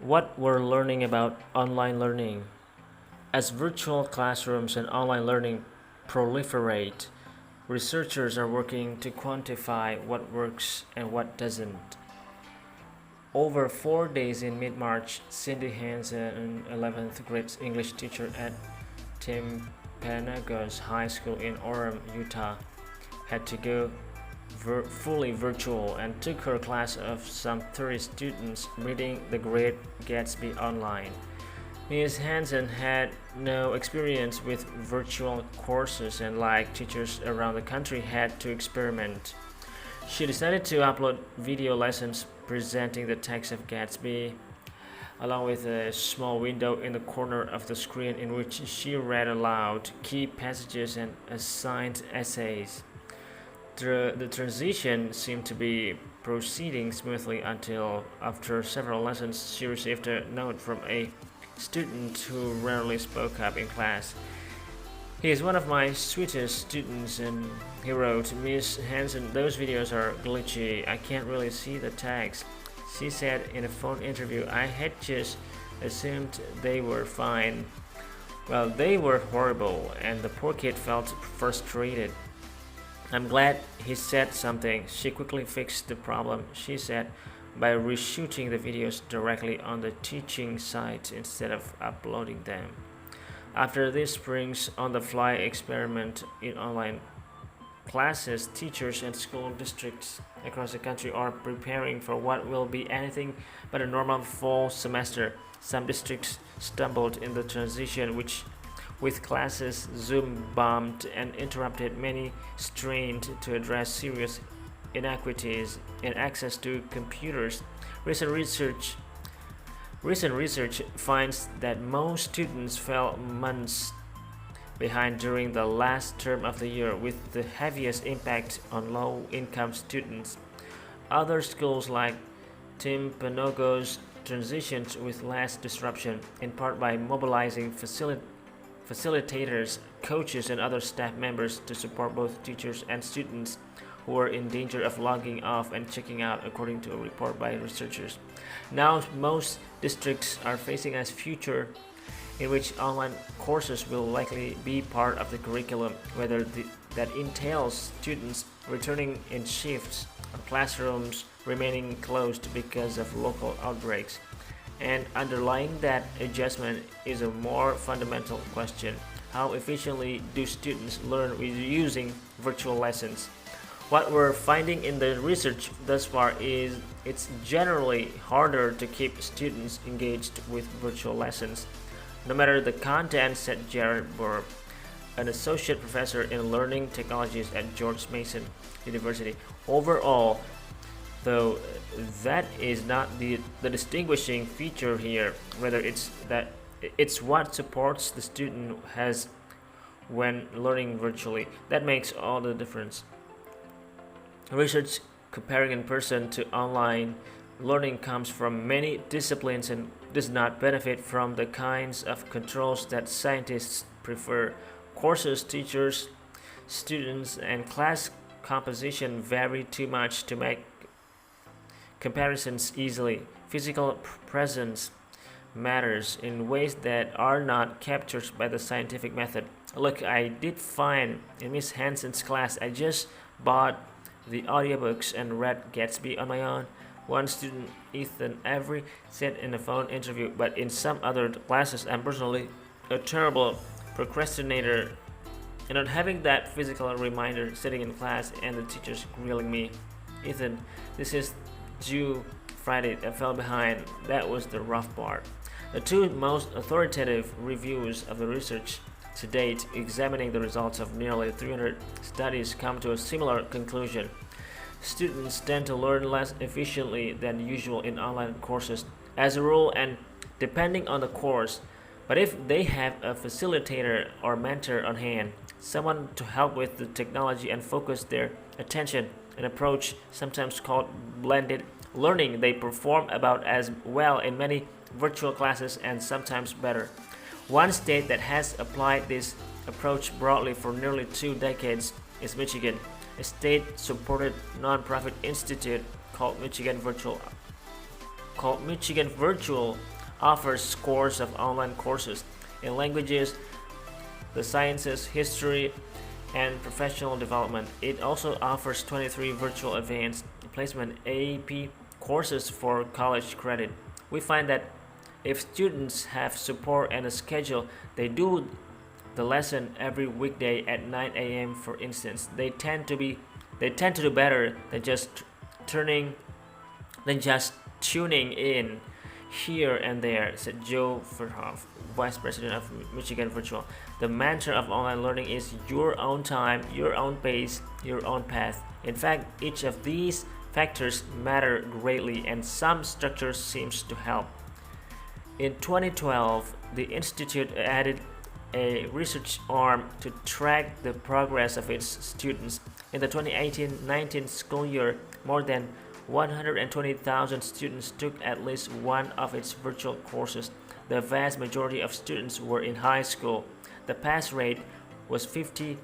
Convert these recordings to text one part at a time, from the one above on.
What we're learning about online learning. As virtual classrooms and online learning proliferate, researchers are working to quantify what works and what doesn't. Over 4 days in mid March, Cindy Hansen, an 11th grade English teacher at Timpanogos High School in Orem, Utah, had to go fully virtual and took her class of some 30 students reading The Great Gatsby online. Ms. Hansen had no experience with virtual courses and, like teachers around the country, had to experiment. She decided to upload video lessons presenting the text of Gatsby, along with a small window in the corner of the screen in which she read aloud key passages and assigned essays. The transition seemed to be proceeding smoothly until, after several lessons, she received a note from a student who rarely spoke up in class. He is one of my sweetest students, and he wrote, "Miss Hansen, those videos are glitchy. I can't really see the text." She said in a phone interview, "I had just assumed they were fine." Well, they were horrible, and the poor kid felt frustrated. "I'm glad he said something." She quickly fixed the problem, she said, by reshooting the videos directly on the teaching site instead of uploading them. After this spring's on the fly experiment in online classes, teachers and school districts across the country are preparing for what will be anything but a normal fall semester. Some districts stumbled in the transition, which with classes Zoom bombed and interrupted, many strained to address serious inequities in access to computers. Recent research Recent research finds that most students fell months behind during the last term of the year, with the heaviest impact on low-income students. Other schools like Timpanogos transitioned with less disruption, in part by mobilizing facilitators, coaches, and other staff members to support both teachers and students who were in danger of logging off and checking out, according to a report by researchers. Now, most districts are facing a future in which online courses will likely be part of the curriculum, whether that entails students returning in shifts or classrooms remaining closed because of local outbreaks. And underlying that adjustment is a more fundamental question: how efficiently do students learn with using virtual lessons? What we're finding in the research thus far is it's generally harder to keep students engaged with virtual lessons, no matter the content, said Jared Burr, an associate professor in learning technologies at George Mason University. Overall, though, that is not the distinguishing feature here. Rather, it's what supports the student has when learning virtually that makes all the difference. Research comparing in person to online learning comes from many disciplines and does not benefit from the kinds of controls that scientists prefer. Courses, teachers, students, and class composition vary too much to make comparisons easily. Physical presence matters in ways that are not captured by the scientific method. Look, I did fine in Miss Hansen's class. I just bought the audiobooks and read Gatsby on my own, one student, Ethan Avery, said in a phone interview. But in some other classes, I'm personally a terrible procrastinator, and not having that physical reminder sitting in class and the teachers grilling me. Ethan, this is due Friday. I fell behind. That was the rough part. The two most authoritative reviews of the research to date, examining the results of nearly 300 studies, come to a similar conclusion. Students tend to learn less efficiently than usual in online courses as a rule, and depending on the course. But if they have a facilitator or mentor on hand, someone to help with the technology and focus their attention, an approach sometimes called blended learning, they perform about as well in many virtual classes and sometimes better. One state that has applied this approach broadly for nearly 2 decades is Michigan. A state-supported nonprofit institute called Michigan Virtual called Michigan Virtual offers scores of online courses in languages, the sciences, history, and professional development. It also offers 23 virtual advanced placement AP courses for college credit. We find that if students have support and a schedule, they do the lesson every weekday at 9 a.m. for instance, they tend to do better turning than just tuning in here and there, said Joe Verhoff, Vice President of Michigan Virtual. The mantra of online learning is your own time, your own pace, your own path. In fact, each of these factors matter greatly, and some structure seems to help. In 2012, the Institute added a research arm to track the progress of its students. In the 2018-19 school year, more than 120,000 students took at least one of its virtual courses. The vast majority of students were in high school. The pass rate was 50%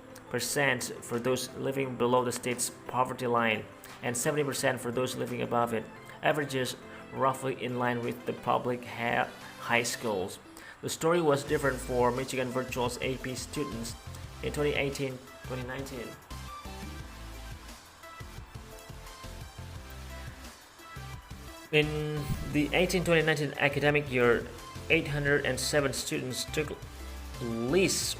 for those living below the state's poverty line and 70% for those living above it, averages roughly in line with the public high schools. The story was different for Michigan Virtual's AP students in 2018-2019. In the 18-2019 academic year, 807 students took at least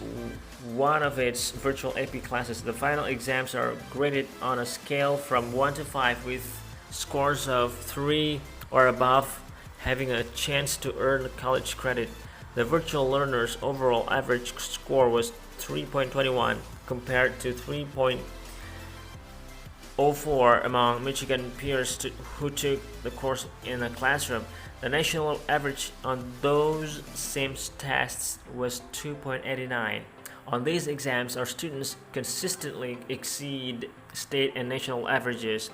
one of its virtual AP classes. The final exams are graded on a scale from 1 to 5, with scores of 3 or above having a chance to earn college credit. The virtual learners' overall average score was 3.21 compared to 3.04 among Michigan peers who took the course in a classroom. The national average on those same tests was 2.89. On these exams, our students consistently exceed state and national averages.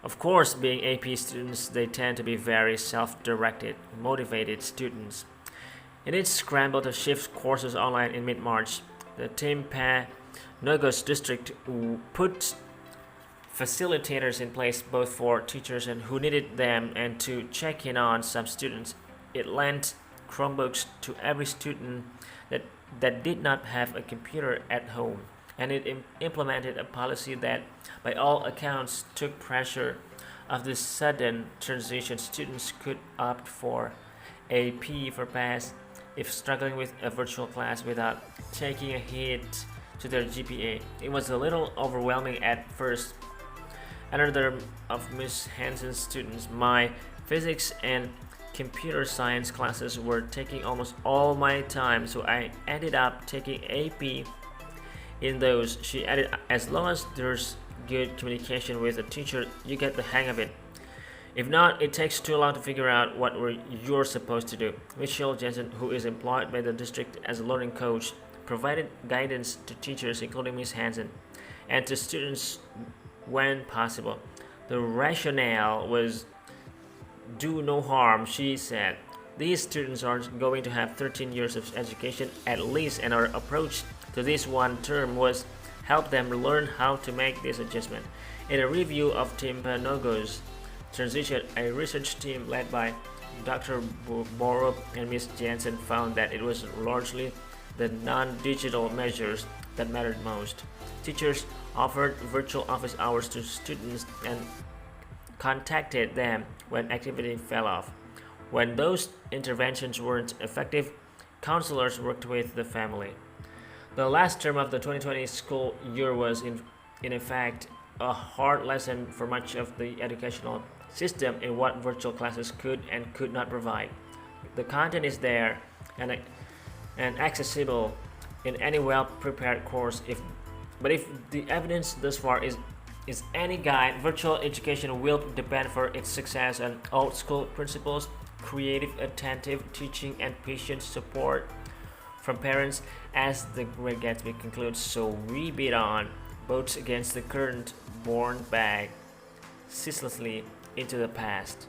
Of course, being AP students, they tend to be very self-directed, motivated students. In its scramble to shift courses online in mid-March, the Timpanogos district put facilitators in place both for teachers and who needed them and to check in on some students. It lent Chromebooks to every student that did not have a computer at home, and it implemented a policy that, by all accounts, took pressure of this sudden transition. Students could opt for AP for pass if struggling with a virtual class without taking a hit to their GPA. It was a little overwhelming at first. Another of Ms. Hansen's students, my physics and computer science classes were taking almost all my time, so I ended up taking AP in those. She added, as long as there's good communication with the teacher, you get the hang of it. If not, it takes too long to figure out what you're supposed to do. Michelle Jensen, who is employed by the district as a learning coach, provided guidance to teachers, including Ms. Hansen, and to students when possible. The rationale was do no harm, she said. These students are going to have 13 years of education at least, and our approach to this one term was help them learn how to make this adjustment. In a review of Timpanogos transition, a research team led by Dr. Borup and Ms. Jensen found that it was largely the non-digital measures that mattered most. Teachers offered virtual office hours to students and contacted them when activity fell off. When those interventions weren't effective, counselors worked with the family. The last term of the 2020 school year was in effect a hard lesson for much of the educational system in what virtual classes could and could not provide. The content is there and accessible in any well-prepared course. But if the evidence thus far is any guide, virtual education will depend for its success on old school principles, creative, attentive teaching, and patient support from parents. As the Great Gatsby concludes, so we beat on, boats against the current, borne back ceaselessly into the past.